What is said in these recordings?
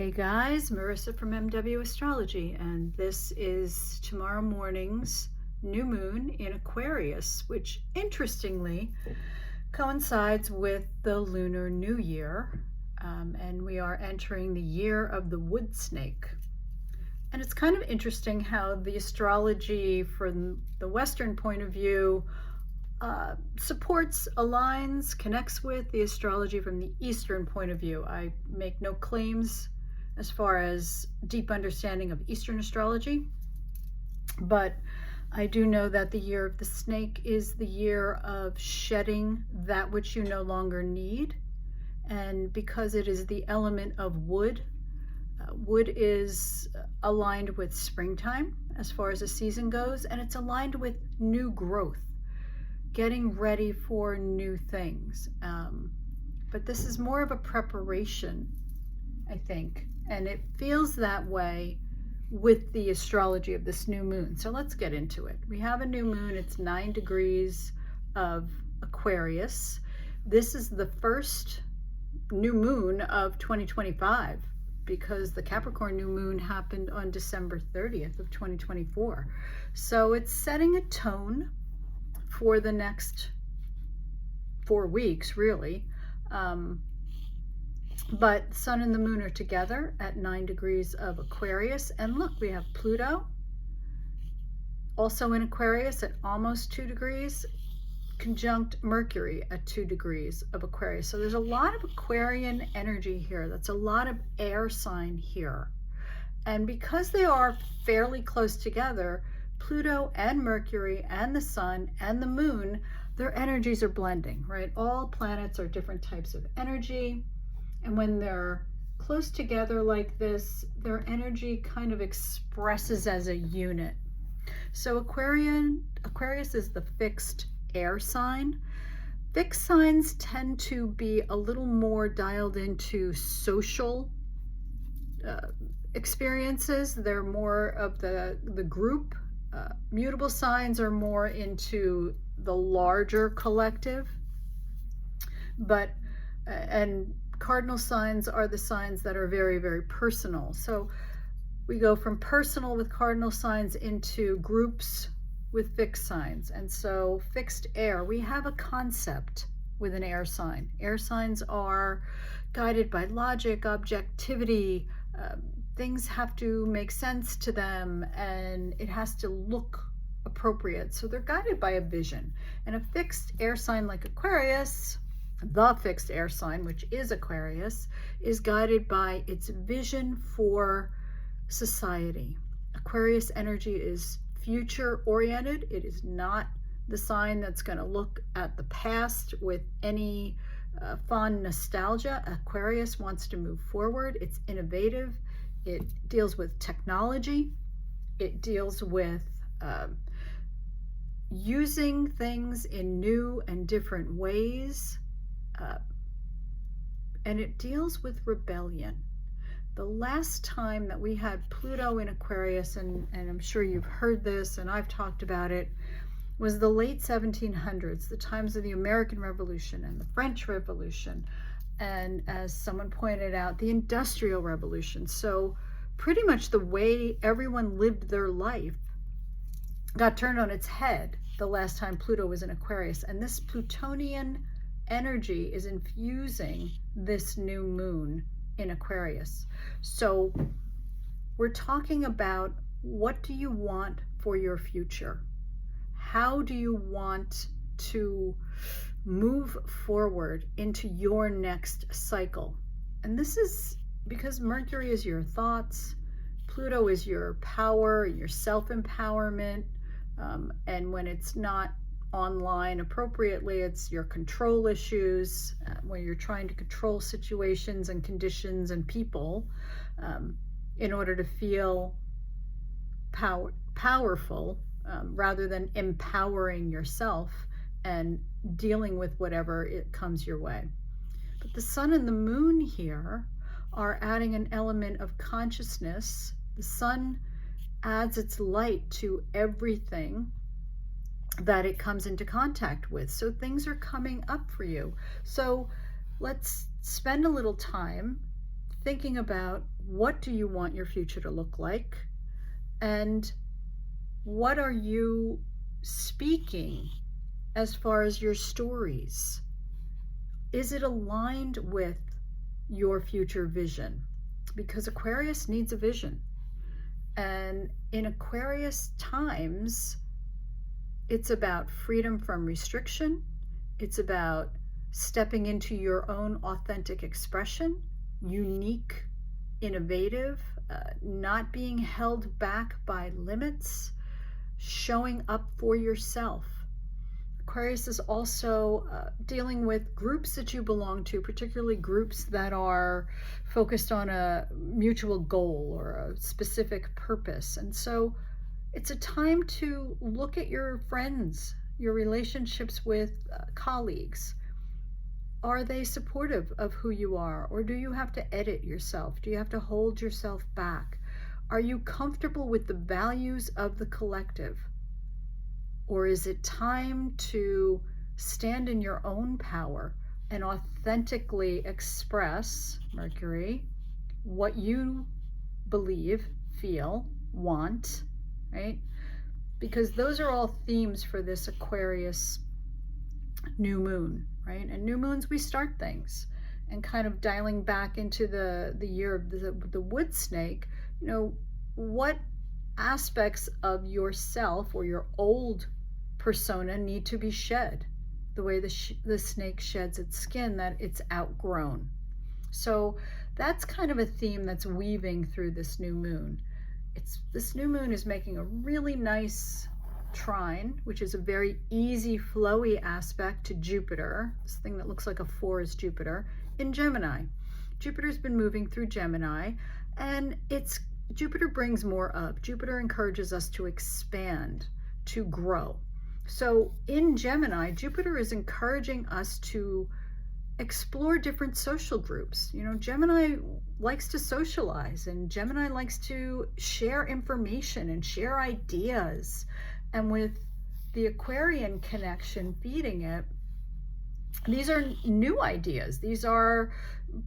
Hey guys, Marissa from MW Astrology, and this is tomorrow morning's new moon in Aquarius, which interestingly coincides with the Lunar New Year, and we are entering the year of the wood snake. And it's kind of interesting how the astrology from the Western point of view supports, aligns, connects with the astrology from the Eastern point of view. I make no claims as far as deep understanding of Eastern astrology, but I do know that the year of the snake is the year of shedding that which you no longer need. And because it is the element of wood, wood is aligned with springtime as far as the season goes, and it's aligned with new growth, getting ready for new things. But this is more of a preparation, I think, and it feels that way with the astrology of this new moon. So let's get into it. We have a new moon. It's 9 degrees of Aquarius. This is the first new moon of 2025 because the Capricorn new moon happened on December 30th of 2024. So it's setting a tone for the next 4 weeks, really. But Sun and the Moon are together at 9 degrees of Aquarius. And look, we have Pluto also in Aquarius at almost 2 degrees, conjunct Mercury at 2 degrees of Aquarius. So there's a lot of Aquarian energy here. That's a lot of air sign here. And because they are fairly close together, Pluto and Mercury and the Sun and the Moon, their energies are blending, right? All planets are different types of energy. And when they're close together like this, their energy kind of expresses as a unit. So Aquarius is the fixed air sign. Fixed signs tend to be a little more dialed into social experiences. They're more of the group. Mutable signs are more into the larger collective, and cardinal signs are the signs that are very, very personal. So we go from personal with cardinal signs into groups with fixed signs. And so fixed air, we have a concept with an air sign. Air signs are guided by logic, objectivity. Things have to make sense to them, and it has to look appropriate. So they're guided by a vision. And a fixed air sign like Aquarius, the fixed air sign, which is Aquarius, is guided by its vision for society. Aquarius energy is future oriented. It is not the sign that's going to look at the past with any fond nostalgia. Aquarius wants to move forward. It's innovative. It deals with technology. It deals with using things in new and different ways. And it deals with rebellion. The last time that we had Pluto in Aquarius, and I'm sure you've heard this and I've talked about it, was the late 1700s, the times of the American Revolution and the French Revolution, and as someone pointed out, the Industrial Revolution. So pretty much the way everyone lived their life got turned on its head the last time Pluto was in Aquarius. And this Plutonian energy is infusing this new moon in Aquarius. So we're talking about, what do you want for your future? How do you want to move forward into your next cycle? And this is because Mercury is your thoughts, Pluto is your power, your self-empowerment, and when it's not online appropriately, it's your control issues, where you're trying to control situations and conditions and people in order to feel powerful, rather than empowering yourself and dealing with whatever it comes your way. But the Sun and the Moon here are adding an element of consciousness. The Sun adds its light to everything that it comes into contact with. So things are coming up for you. So let's spend a little time thinking about what do you want your future to look like, and what are you speaking as far as your stories? Is it aligned with your future vision? Because Aquarius needs a vision. And in Aquarius times, it's about freedom from restriction. It's about stepping into your own authentic expression, unique, innovative, not being held back by limits, showing up for yourself. Aquarius is also dealing with groups that you belong to, particularly groups that are focused on a mutual goal or a specific purpose. And so it's a time to look at your friends, your relationships with colleagues. Are they supportive of who you are, or do you have to edit yourself? Do you have to hold yourself back? Are you comfortable with the values of the collective? Or is it time to stand in your own power and authentically express, Mercury, what you believe, feel, want, right? Because those are all themes for this Aquarius new moon, right? And new moons, we start things. And kind of dialing back into the year of the wood snake, you know, what aspects of yourself or your old persona need to be shed, the way the snake sheds its skin that it's outgrown. So that's kind of a theme that's weaving through this new moon. This new moon is making a really nice trine, which is a very easy, flowy aspect to Jupiter. This thing that looks like a 4 is Jupiter in Gemini. Jupiter's been moving through Gemini, and Jupiter brings more up. Jupiter encourages us to expand, to grow. So in Gemini, Jupiter is encouraging us to explore different social groups. You know, Gemini likes to socialize, and Gemini likes to share information and share ideas. And with the Aquarian connection feeding it, these are new ideas. These are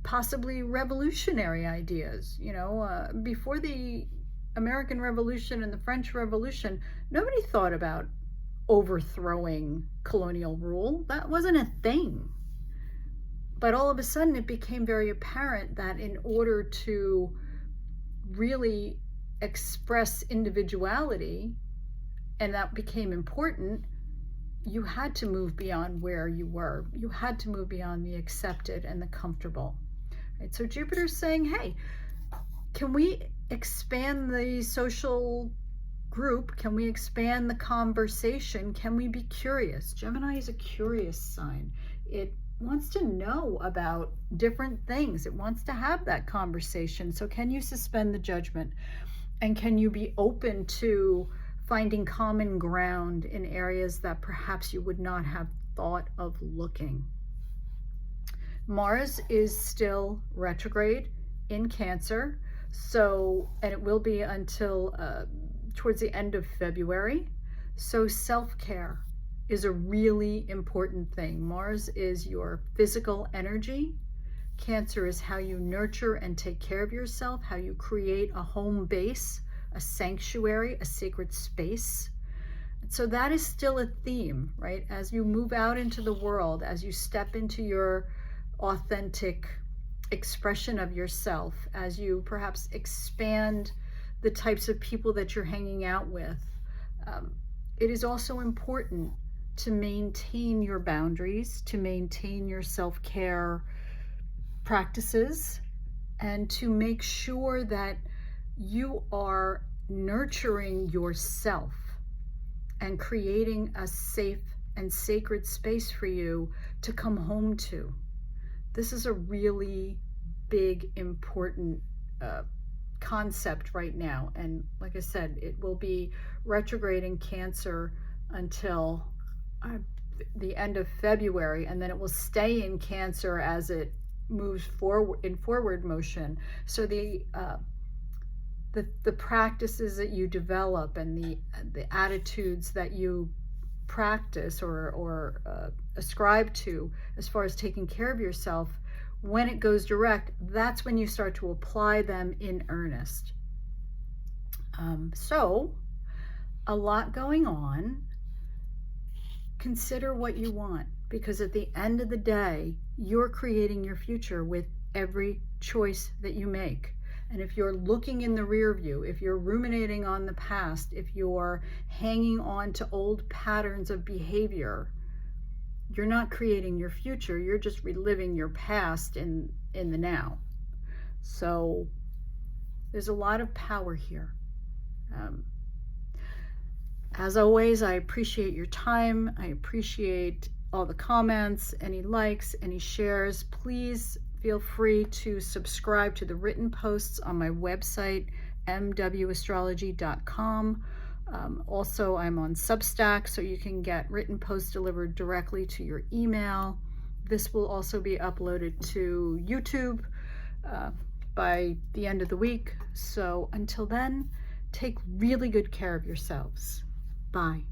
possibly revolutionary ideas. You know, before the American Revolution and the French Revolution, nobody thought about overthrowing colonial rule. That wasn't a thing. But all of a sudden it became very apparent that in order to really express individuality, and that became important, you had to move beyond where you were. You had to move beyond the accepted and the comfortable. Right? So Jupiter's saying, hey, can we expand the social group? Can we expand the conversation? Can we be curious? Gemini is a curious sign. It wants to know about different things. It wants to have that conversation. So can you suspend the judgment? And can you be open to finding common ground in areas that perhaps you would not have thought of looking? Mars is still retrograde in Cancer, and it will be until towards the end of February. So self-care is a really important thing. Mars is your physical energy. Cancer is how you nurture and take care of yourself, how you create a home base, a sanctuary, a sacred space. So that is still a theme, right? As you move out into the world, as you step into your authentic expression of yourself, as you perhaps expand the types of people that you're hanging out with, it is also important to maintain your boundaries, to maintain your self-care practices, and to make sure that you are nurturing yourself and creating a safe and sacred space for you to come home to. This is a really big, important concept right now. And like I said, it will be retrograde in Cancer until the end of February, and then it will stay in Cancer as it moves forward in forward motion. So the practices that you develop and the attitudes that you practice or ascribe to as far as taking care of yourself when it goes direct, that's when you start to apply them in earnest. So a lot going on. Consider what you want, because at the end of the day, you're creating your future with every choice that you make. And if you're looking in the rear view, if you're ruminating on the past, if you're hanging on to old patterns of behavior, you're not creating your future. You're just reliving your past in the now. So there's a lot of power here. As always, I appreciate your time. I appreciate all the comments, any likes, any shares. Please feel free to subscribe to the written posts on my website, mwastrology.com. Also, I'm on Substack, so you can get written posts delivered directly to your email. This will also be uploaded to YouTube by the end of the week. So until then, take really good care of yourselves. Bye.